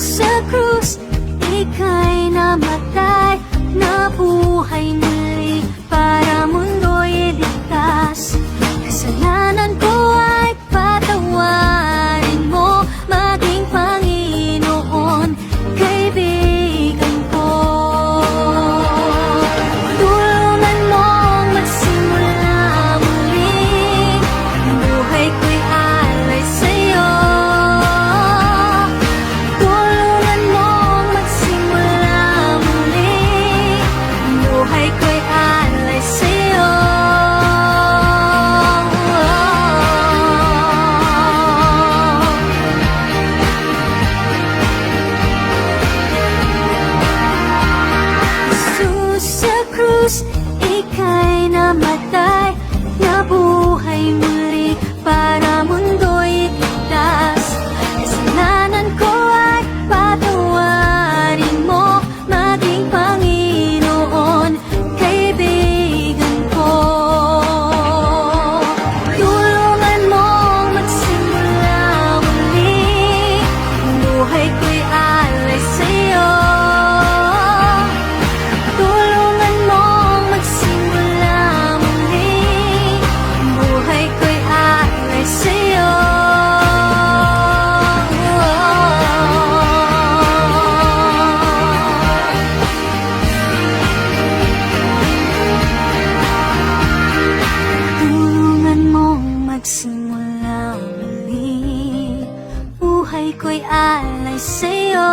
Sa krus, ika'y namatay, nabuhay muli para mundo'y iligtas. Kasalanan ko ay patawarin mo, maging Panginoon, kaibigan ko. Tulungan mong magsimula muli, ang buhay ko'y alay sa'yo. Buhay ko'y alay sa'yo. Jesus sa krus, ika'y namatay, nabuhay muli para mundo'y iligtas. Kasalanan ko ay patawarin mo, maging Panginoon, kaibigan ko. Tulungan mong magsimula muli, ang buhay ko'y alay sa'yo. Tulungan mong magsimula muli, ang buhay ko'y alay sa'yo. Tulungan mong magsimula muli, buhay ko'y alay sa'yo.